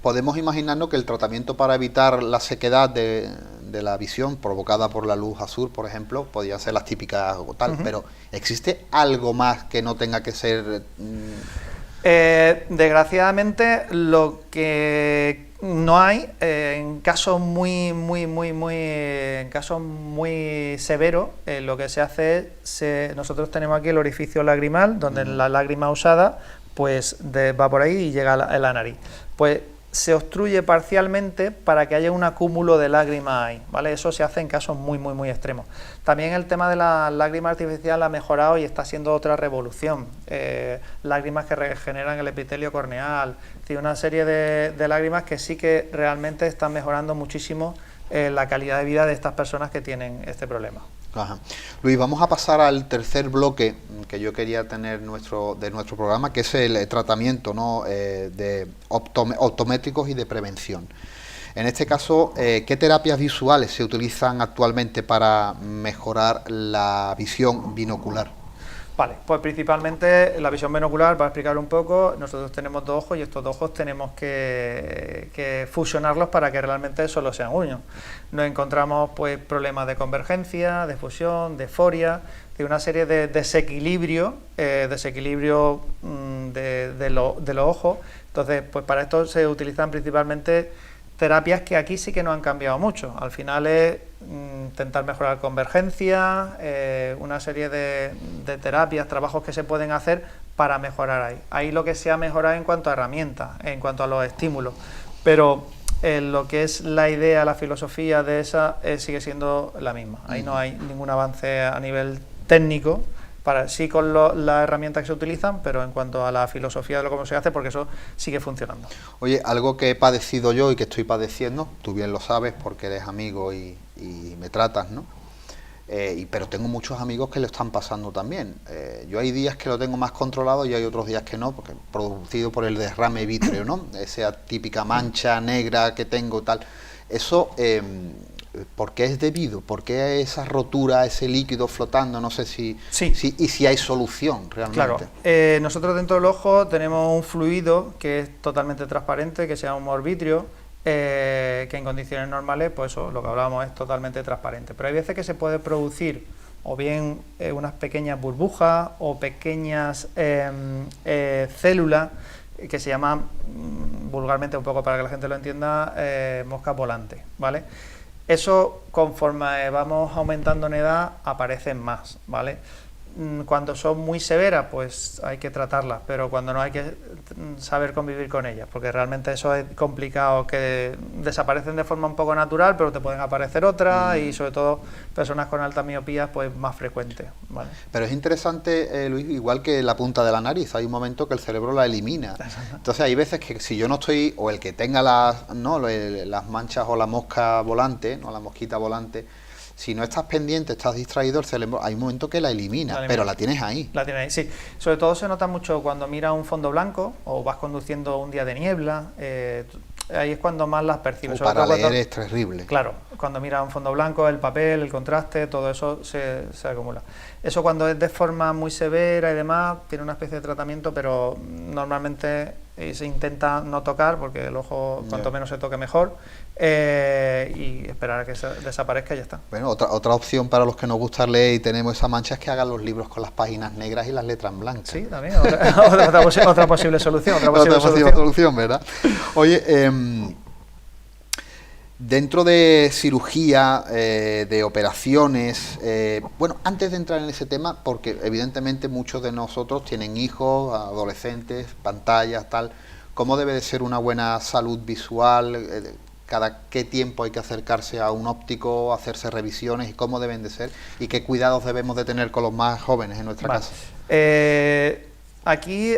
podemos imaginarnos que el tratamiento para evitar la sequedad de la visión provocada por la luz azul, por ejemplo, podrían ser las típicas o tal, pero ¿existe algo más que no tenga que ser...? Desgraciadamente, lo que no hay, en casos muy severos, lo que se hace es, nosotros tenemos aquí el orificio lagrimal, donde la lágrima usada pues va por ahí y llega a la nariz. Pues se obstruye parcialmente para que haya un acúmulo de lágrimas ahí, ¿vale? Eso se hace en casos muy extremos. También el tema de la lágrima artificial ha mejorado y está siendo otra revolución. Lágrimas que regeneran el epitelio corneal, es decir, una serie de lágrimas que sí que realmente están mejorando muchísimo la calidad de vida de estas personas que tienen este problema. Ajá. Luis, vamos a pasar al tercer bloque que yo quería tener de nuestro programa, que es el tratamiento, ¿no? De optométricos y de prevención. En este caso, ¿qué terapias visuales se utilizan actualmente para mejorar la visión binocular? Vale, pues principalmente la visión binocular, para explicar un poco, nosotros tenemos dos ojos y estos dos ojos tenemos que fusionarlos para que realmente solo sean uno. Nos encontramos pues problemas de convergencia, de fusión, de foria, de una serie de desequilibrio de los ojos. Entonces, pues para esto se utilizan principalmente terapias que aquí sí que no han cambiado mucho. Al final es intentar mejorar convergencia, una serie de terapias, trabajos que se pueden hacer para mejorar ahí. Ahí lo que se ha mejorado en cuanto a herramientas, en cuanto a los estímulos, pero lo que es la idea, la filosofía de esa sigue siendo la misma. Ahí no hay ningún avance a nivel técnico, sí con las herramientas que se utilizan, pero en cuanto a la filosofía de cómo se hace, porque eso sigue funcionando. Oye, algo que he padecido yo y que estoy padeciendo, tú bien lo sabes porque eres amigo y me tratas, ¿no? Pero tengo muchos amigos que lo están pasando también. Yo hay días que lo tengo más controlado y hay otros días que no, porque producido por el derrame vítreo, ¿no? Esa típica mancha negra que tengo, tal. Eso... ¿por qué es debido? ¿Por qué esa rotura, ese líquido flotando? No sé si hay solución realmente. Claro, nosotros dentro del ojo tenemos un fluido que es totalmente transparente, que se llama humor vítreo, que en condiciones normales, pues eso, lo que hablábamos, es totalmente transparente. Pero hay veces que se puede producir o bien unas pequeñas burbujas o pequeñas células que se llaman, vulgarmente, un poco para que la gente lo entienda, moscas volantes, ¿vale? Eso, conforme vamos aumentando en edad, aparecen más, ¿vale? Cuando son muy severas, pues hay que tratarlas, pero cuando no, hay que saber convivir con ellas, porque realmente eso es complicado, que desaparecen de forma un poco natural, pero te pueden aparecer otras, y sobre todo personas con alta miopía, pues más frecuente, ¿vale? Pero es interesante, Luis, igual que la punta de la nariz, hay un momento que el cerebro la elimina. Entonces hay veces que si yo no estoy, o el que tenga las manchas o la mosca volante, no la mosquita volante, si no estás pendiente, estás distraído, el cerebro hay un momento que la elimina, pero la tienes ahí. La tienes ahí, sí. Sobre todo se nota mucho cuando miras un fondo blanco o vas conduciendo un día de niebla, ahí es cuando más las percibes. Para leer es terrible. Claro, cuando miras un fondo blanco, el papel, el contraste, todo eso se acumula. Eso cuando es de forma muy severa y demás, tiene una especie de tratamiento, pero normalmente se intenta no tocar, porque el ojo cuanto menos se toque mejor, y esperar a que desaparezca y ya está. Bueno, otra opción para los que nos gusta leer y tenemos esa mancha es que hagan los libros con las páginas negras y las letras blancas. Sí, también, otra posible solución. Otra posible solución, ¿verdad? Oye, Dentro de cirugía, de operaciones, bueno, antes de entrar en ese tema, porque evidentemente muchos de nosotros tienen hijos, adolescentes, pantallas, tal, ¿cómo debe de ser una buena salud visual? ¿Cada qué tiempo hay que acercarse a un óptico, hacerse revisiones y cómo deben de ser? ¿Y qué cuidados debemos de tener con los más jóvenes en nuestra casa? Aquí,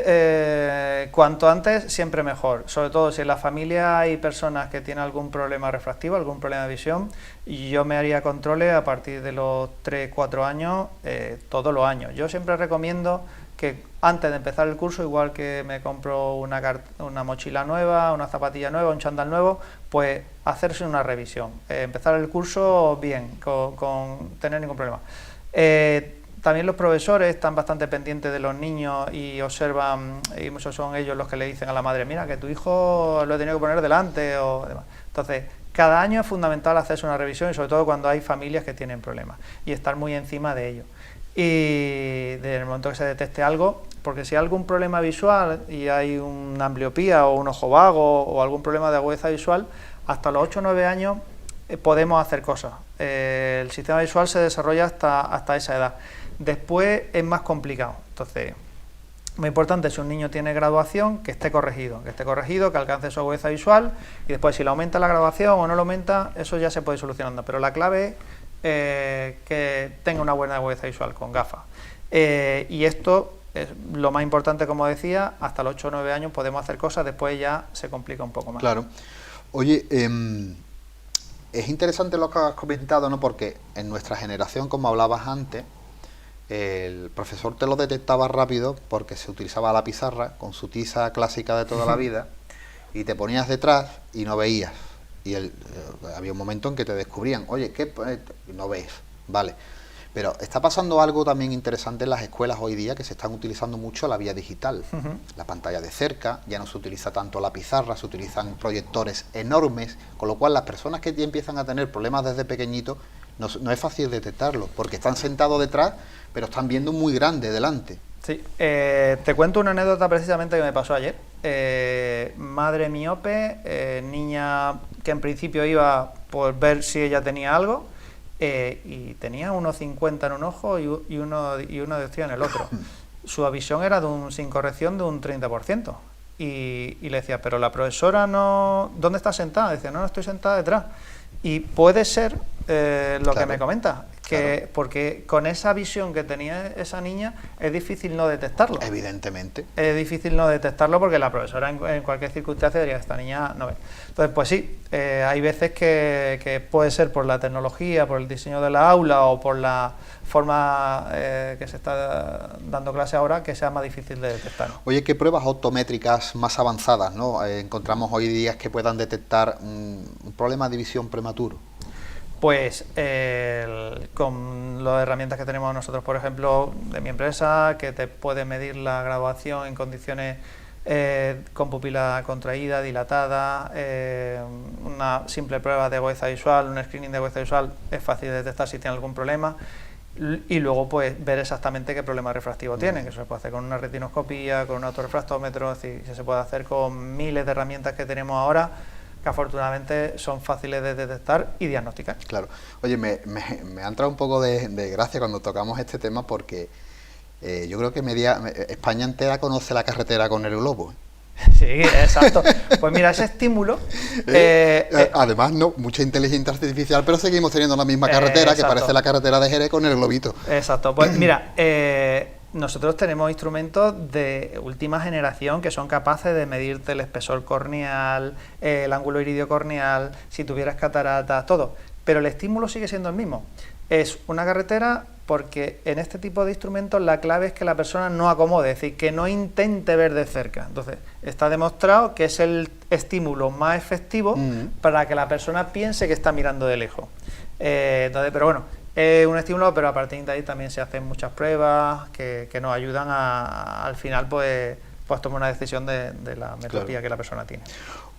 cuanto antes, siempre mejor. Sobre todo si en la familia hay personas que tienen algún problema refractivo, algún problema de visión, yo me haría controles a partir de los 3-4 años, todos los años. Yo siempre recomiendo que antes de empezar el curso, igual que me compro una mochila nueva, una zapatilla nueva, un chándal nuevo, pues hacerse una revisión. Empezar el curso bien, con tener ningún problema. También los profesores están bastante pendientes de los niños y observan, y muchos son ellos los que le dicen a la madre, mira, que tu hijo lo he tenido que poner delante o demás. Entonces, cada año es fundamental hacerse una revisión y sobre todo cuando hay familias que tienen problemas y estar muy encima de ello. Y desde el momento que se detecte algo, porque si hay algún problema visual y hay una ambliopía o un ojo vago o algún problema de agudeza visual, hasta los 8 o 9 años podemos hacer cosas. El sistema visual se desarrolla hasta esa edad. Después es más complicado. Entonces, muy importante, si un niño tiene graduación, que esté corregido, que alcance su agudeza visual, y después si le aumenta la graduación o no lo aumenta, eso ya se puede ir solucionando. Pero la clave es que tenga una buena agudeza visual con gafas. Y esto es lo más importante, como decía, hasta los 8 o 9 años podemos hacer cosas, después ya se complica un poco más. Claro. Oye, es interesante lo que has comentado, ¿no? Porque en nuestra generación, como hablabas antes, el profesor te lo detectaba rápido porque se utilizaba la pizarra con su tiza clásica de toda la vida y te ponías detrás y no veías. Y había un momento en que te descubrían, oye, ¿qué? No ves, vale. Pero está pasando algo también interesante en las escuelas hoy día, que se están utilizando mucho la vía digital. La pantalla de cerca, ya no se utiliza tanto la pizarra, se utilizan proyectores enormes, con lo cual las personas que ya empiezan a tener problemas desde pequeñitos, no es fácil detectarlo, porque están sentados detrás, pero están viendo muy grande delante. Sí, te cuento una anécdota precisamente que me pasó ayer. Madre miope, niña que en principio iba por ver si ella tenía algo, y tenía unos 50 en un ojo y uno de en el otro. Su visión era sin corrección de un 30%. Y le decía, pero la profesora no... ¿Dónde está sentada? Decía, no, estoy sentada detrás. Y puede ser lo que me comenta, que porque con esa visión que tenía esa niña es difícil no detectarlo. Evidentemente. Es difícil no detectarlo porque la profesora en cualquier circunstancia diría, esta niña no ve. Entonces, pues sí, hay veces que puede ser por la tecnología, por el diseño de la aula o por la forma que se está dando clase ahora, que sea más difícil de detectar. Oye, ¿qué pruebas optométricas más avanzadas, ¿no? Encontramos hoy día que puedan detectar un problema de visión prematuro? Pues con las herramientas que tenemos nosotros, por ejemplo, de mi empresa, que te puede medir la graduación en condiciones con pupila contraída, dilatada, una simple prueba de agudeza visual, un screening de agudeza visual, es fácil de detectar si tiene algún problema. Y luego pues ver exactamente qué problema refractivo tiene, que eso se puede hacer con una retinoscopía, con un autorrefractómetro, es decir, se puede hacer con miles de herramientas que tenemos ahora, que afortunadamente son fáciles de detectar y diagnosticar. Claro. Oye, me ha entrado un poco de gracia cuando tocamos este tema porque yo creo que España entera conoce la carretera con el globo. Sí, exacto. Pues mira, ese estímulo... además, no, mucha inteligencia artificial, pero seguimos teniendo la misma carretera, que parece la carretera de Jerez con el globito. Exacto. Pues mira, nosotros tenemos instrumentos de última generación que son capaces de medirte el espesor corneal, el ángulo iridio corneal, si tuvieras catarata, todo. Pero el estímulo sigue siendo el mismo. Es una carretera porque en este tipo de instrumentos la clave es que la persona no acomode, es decir, que no intente ver de cerca. Entonces, está demostrado que es el estímulo más efectivo para que la persona piense que está mirando de lejos. Entonces, pero bueno, es un estímulo, pero a partir de ahí también se hacen muchas pruebas que nos ayudan al final pues tomar una decisión de la metropía que la persona tiene.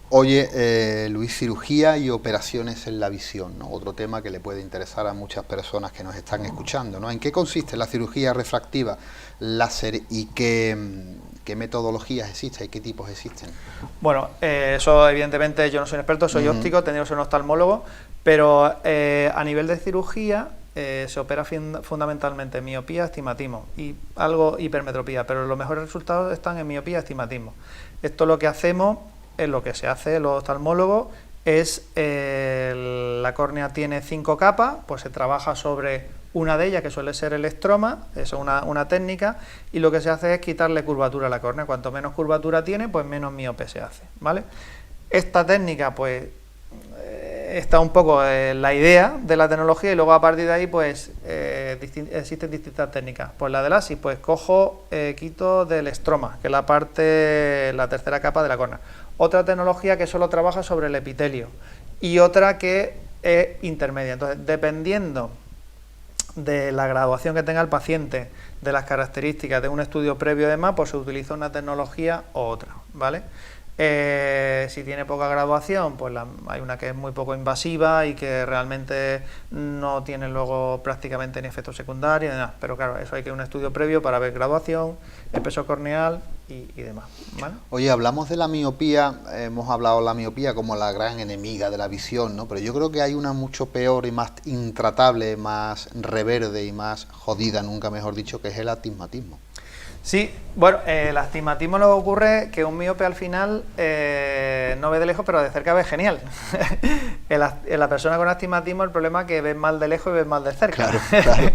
Oye, Luis, cirugía y operaciones en la visión, ¿no? Otro tema que le puede interesar a muchas personas que nos están escuchando, ¿no? ¿En qué consiste la cirugía refractiva láser y qué qué metodologías existen y qué tipos existen. Bueno, eso evidentemente yo no soy un experto, soy óptico, tendría que ser un oftalmólogo, pero a nivel de cirugía se opera fundamentalmente miopía, astigmatismo y algo hipermetropía, pero los mejores resultados están en miopía y astigmatismo. Esto lo que hacemos, es lo que se hace los oftalmólogos, es la córnea tiene 5 capas, pues se trabaja sobre una de ellas, que suele ser el estroma, eso es una técnica, y lo que se hace es quitarle curvatura a la córnea. Cuanto menos curvatura tiene, pues menos miope se hace, ¿vale? Esta técnica, pues, está un poco la idea de la tecnología, y luego a partir de ahí, pues, existen distintas técnicas. Pues la de LASIK, pues cojo, quito del estroma, que es la tercera capa de la córnea. Otra tecnología que solo trabaja sobre el epitelio, y otra que es intermedia. Entonces, dependiendo de la graduación que tenga el paciente, de las características de un estudio previo y demás, pues se utiliza una tecnología u otra, ¿vale? Si tiene poca graduación, pues hay una que es muy poco invasiva y que realmente no tiene luego prácticamente ni efectos secundarios ni nada, pero claro, eso hay que un estudio previo para ver graduación, el peso corneal y demás, ¿vale? Oye, hablamos de la miopía, hemos hablado de la miopía como la gran enemiga de la visión, ¿no? Pero yo creo que hay una mucho peor y más intratable, más reverde y más jodida, nunca mejor dicho, que es el astigmatismo. Sí, bueno, el astigmatismo lo que ocurre que un miope al final no ve de lejos, pero de cerca ve genial. En la persona con astigmatismo el problema es que ves mal de lejos y ves mal de cerca. Claro, claro.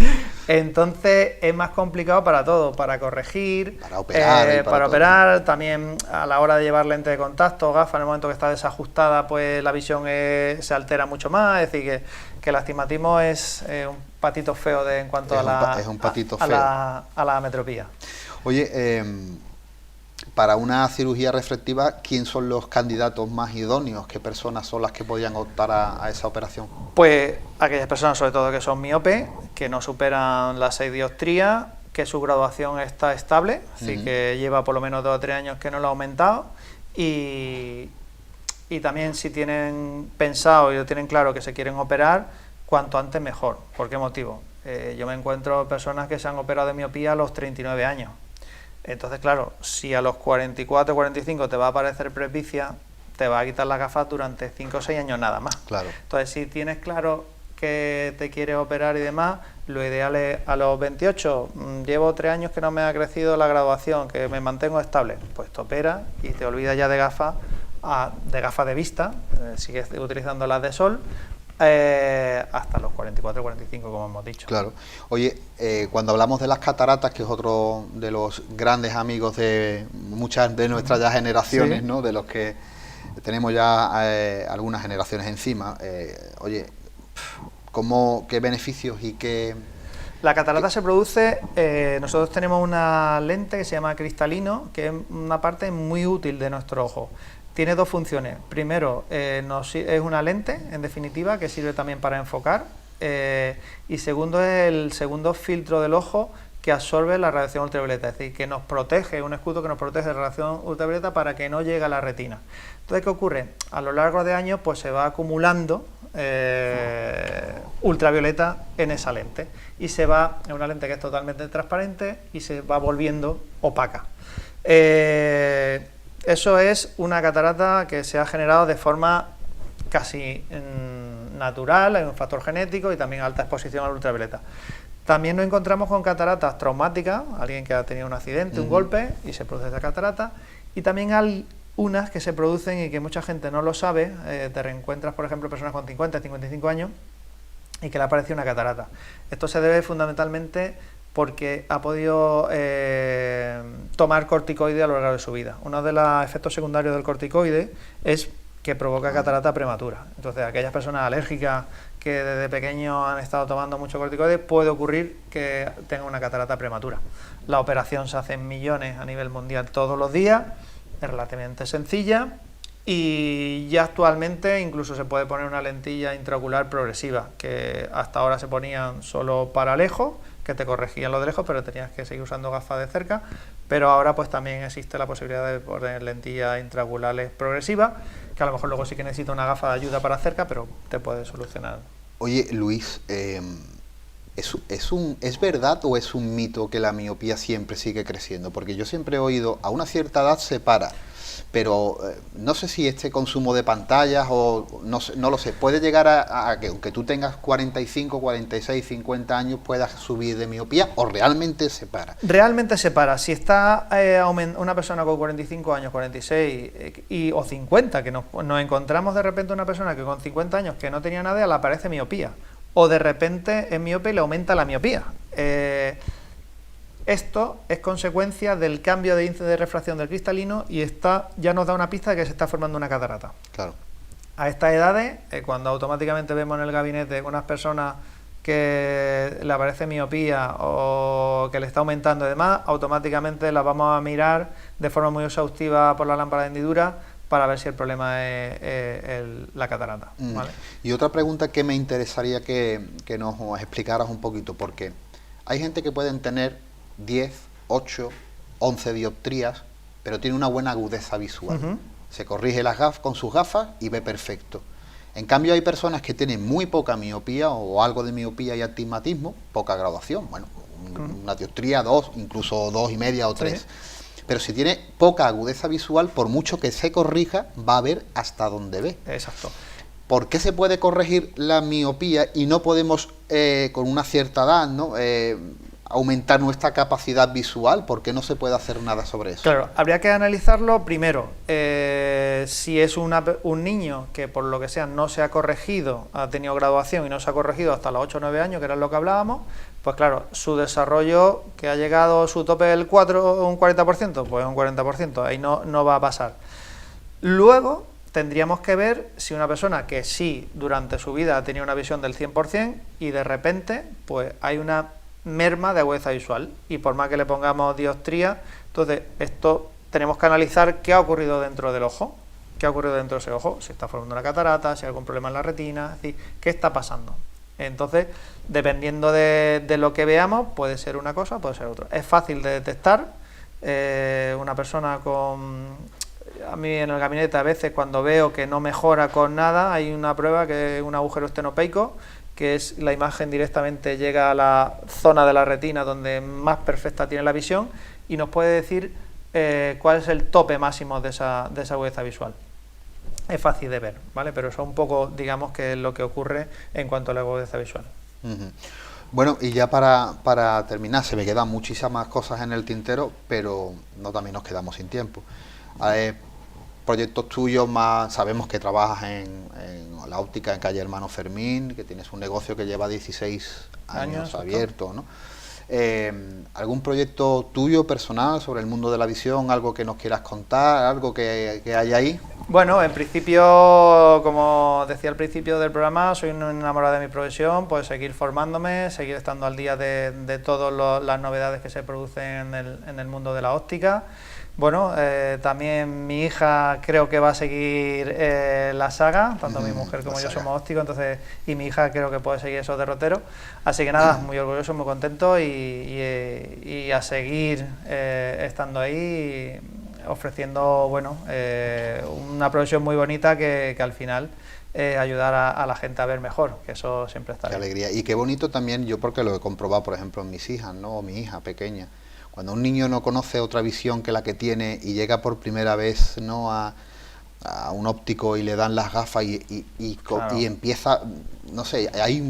Entonces es más complicado para todo, para corregir, para operar, también a la hora de llevar lente de contacto, gafas, en el momento que está desajustada, pues la visión se altera mucho más, es decir, que el astigmatismo es un patito feo en cuanto a la metropía. Oye, para una cirugía refractiva, ¿quién son los candidatos más idóneos? ¿Qué personas son las que podrían optar a esa operación? Pues aquellas personas, sobre todo, que son miopes, que no superan las 6 dioptrías, que su graduación está estable, así que lleva por lo menos 2 o 3 años que no lo ha aumentado, y también si tienen pensado y lo tienen claro que se quieren operar, cuanto antes mejor. ¿Por qué motivo? Yo me encuentro personas que se han operado de miopía a los 39 años. Entonces, claro, si a los 44 o 45 te va a aparecer presbicia, te va a quitar las gafas durante 5 o 6 años nada más. Claro. Entonces, si tienes claro que te quieres operar y demás, lo ideal es a los 28, llevo 3 años que no me ha crecido la graduación, que me mantengo estable, pues te operas y te olvidas ya de gafas de vista, sigues utilizando las de sol, hasta los 44 o 45, como hemos dicho. Claro. Oye, cuando hablamos de las cataratas, que es otro de los grandes amigos de muchas de nuestras ya generaciones, ¿sí? ¿No? De los que tenemos ya algunas generaciones encima, oye, ¿qué beneficios y qué...? La catarata se produce, nosotros tenemos una lente que se llama cristalino, que es una parte muy útil de nuestro ojo. Tiene 2 funciones. Primero, es una lente, en definitiva, que sirve también para enfocar. Y segundo, es el segundo filtro del ojo que absorbe la radiación ultravioleta. Es decir, que nos protege, un escudo que nos protege de la radiación ultravioleta para que no llegue a la retina. Entonces, ¿qué ocurre? A lo largo de años, pues se va acumulando ultravioleta en esa lente. Y es una lente que es totalmente transparente y se va volviendo opaca. Eso es una catarata que se ha generado de forma casi natural, hay un factor genético y también alta exposición al ultravioleta. También nos encontramos con cataratas traumáticas, alguien que ha tenido un accidente, un golpe, y se produce esa catarata. Y también hay unas que se producen y que mucha gente no lo sabe, te reencuentras, por ejemplo, personas con 50, 55 años y que le aparece una catarata. Esto se debe fundamentalmente porque ha podido tomar corticoide a lo largo de su vida. Uno de los efectos secundarios del corticoide es que provoca catarata prematura. Entonces, aquellas personas alérgicas que desde pequeños han estado tomando mucho corticoide, puede ocurrir que tengan una catarata prematura. La operación se hace en millones a nivel mundial todos los días, es relativamente sencilla, y ya actualmente incluso se puede poner una lentilla intraocular progresiva, que hasta ahora se ponían solo para lejos, que te corregían lo de lejos, pero tenías que seguir usando gafas de cerca, pero ahora pues también existe la posibilidad de poner lentillas intraoculares progresivas, que a lo mejor luego sí que necesita una gafa de ayuda para cerca, pero te puede solucionar. Oye, Luis, ¿Es verdad o es un mito que la miopía siempre sigue creciendo? Porque yo siempre he oído, a una cierta edad se para, pero no sé si este consumo de pantallas o no lo sé, puede llegar a que aunque tú tengas 45, 46, 50 años puedas subir de miopía, o realmente se para. Realmente se para. Si está una persona con 45 años, 46 o 50, que nos encontramos de repente una persona que con 50 años que no tenía nada, le aparece miopía, o de repente es miope y le aumenta la miopía. Esto es consecuencia del cambio de índice de refracción del cristalino, y ya nos da una pista de que se está formando una catarata. Claro. A estas edades, cuando automáticamente vemos en el gabinete unas personas que le aparece miopía o que le está aumentando y demás, automáticamente las vamos a mirar de forma muy exhaustiva por la lámpara de hendidura para ver si el problema es la catarata. ¿Vale? Y otra pregunta que me interesaría que nos explicaras un poquito, porque hay gente que pueden tener 10, 8, 11 dioptrías, pero tiene una buena agudeza visual. Se corrige las gafas con sus gafas y ve perfecto. En cambio hay personas que tienen muy poca miopía o algo de miopía y astigmatismo, poca graduación, bueno, una dioptría, 2, incluso 2,5 o 3. Sí. Pero si tiene poca agudeza visual, por mucho que se corrija, va a ver hasta donde ve. Exacto. ¿Por qué se puede corregir la miopía y no podemos, con una cierta edad, ¿no?, aumentar nuestra capacidad visual? ¿Por qué no se puede hacer nada sobre eso? Claro, habría que analizarlo primero. Si es un niño que por lo que sea no se ha corregido, ha tenido graduación y no se ha corregido hasta los 8 o 9 años, que era lo que hablábamos, pues claro, su desarrollo, que ha llegado su tope del 4, un 40%, pues un 40%, ahí no va a pasar. Luego tendríamos que ver si una persona que sí durante su vida ha tenido una visión del 100% y de repente pues hay una merma de agudeza visual, y por más que le pongamos dioptría, entonces esto tenemos que analizar qué ha ocurrido dentro del ojo, qué ha ocurrido dentro de ese ojo, si está formando una catarata, si hay algún problema en la retina, es decir, qué está pasando. Entonces, dependiendo de lo que veamos, puede ser una cosa, puede ser otra. Es fácil de detectar. Una persona con... A mí en el gabinete a veces cuando veo que no mejora con nada, hay una prueba que es un agujero estenopeico, que es la imagen directamente llega a la zona de la retina donde más perfecta tiene la visión, y nos puede decir cuál es el tope máximo de esa agudeza visual. Es fácil de ver, ¿vale? Pero eso un poco, digamos, que es lo que ocurre en cuanto a la agudeza visual. Bueno, y ya para terminar, se me quedan muchísimas cosas en el tintero, pero no, también nos quedamos sin tiempo. Proyectos tuyos más, sabemos que trabajas en la óptica en calle Hermano Fermín, que tienes un negocio que lleva 16 años abierto, ¿no? ¿Algún proyecto tuyo personal sobre el mundo de la visión, algo que nos quieras contar, algo que hay ahí? Bueno, en principio, como decía al principio del programa, soy un enamorado de mi profesión, pues seguir formándome, seguir estando al día de todas las novedades que se producen en el mundo de la óptica. Bueno, también mi hija creo que va a seguir la saga, tanto mi mujer como yo somos ópticos, entonces, y mi hija creo que puede seguir esos derroteros. Así que nada, muy orgulloso, muy contento y a seguir estando ahí, ofreciendo, bueno, una profesión muy bonita que al final ayudar a la gente a ver mejor, que eso siempre está bien. Qué alegría. Y qué bonito también, yo porque lo he comprobado, por ejemplo, en mis hijas, ¿no?, o mi hija pequeña. Cuando un niño no conoce otra visión que la que tiene y llega por primera vez, ¿no?, a un óptico y le dan las gafas Claro. y empieza, no sé, había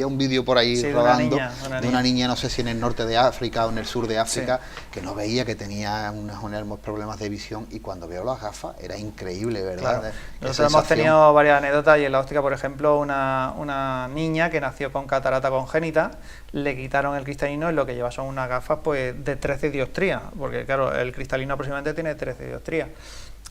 un vídeo por ahí rodando de una niña, no sé si en el norte de África o en el sur de África, que no veía, que tenía unos enormes problemas de visión, y cuando veo las gafas era increíble, ¿verdad? Claro. Nosotros hemos tenido varias anécdotas, y en la óptica, por ejemplo, una niña que nació con catarata congénita, le quitaron el cristalino y lo que lleva son unas gafas pues de 13 dioptrías, porque claro, el cristalino aproximadamente tiene 13 dioptrías.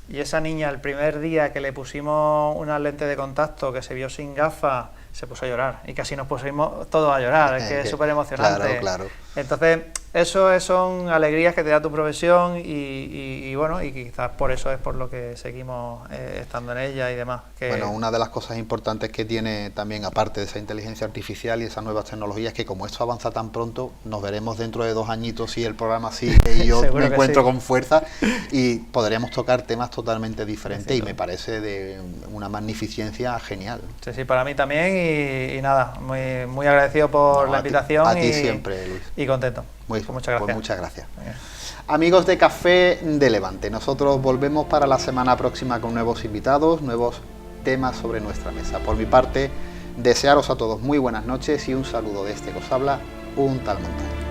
Y esa niña, el primer día que le pusimos una lente de contacto, que se vio sin gafas, se puso a llorar, y casi nos pusimos todos a llorar, es que es súper emocionante. Claro. Entonces, Eso son alegrías que te da tu profesión y bueno, y quizás por eso es por lo que seguimos estando en ella y demás. Bueno, una de las cosas importantes que tiene también, aparte de esa inteligencia artificial y esas nuevas tecnologías, que como esto avanza tan pronto, nos veremos dentro de 2 añitos si el programa sigue y yo me encuentro con fuerza y podremos tocar temas totalmente diferentes, y me parece de una magnificencia genial. Sí, sí, para mí también y nada, muy agradecido por la invitación. A ti siempre, Luis. Y contento. Muchas gracias. Pues muchas gracias. Bien. Amigos de Café de Levante, nosotros volvemos para la semana próxima con nuevos invitados, nuevos temas sobre nuestra mesa. Por mi parte, desearos a todos muy buenas noches y un saludo de este que os habla, un tal Montaña.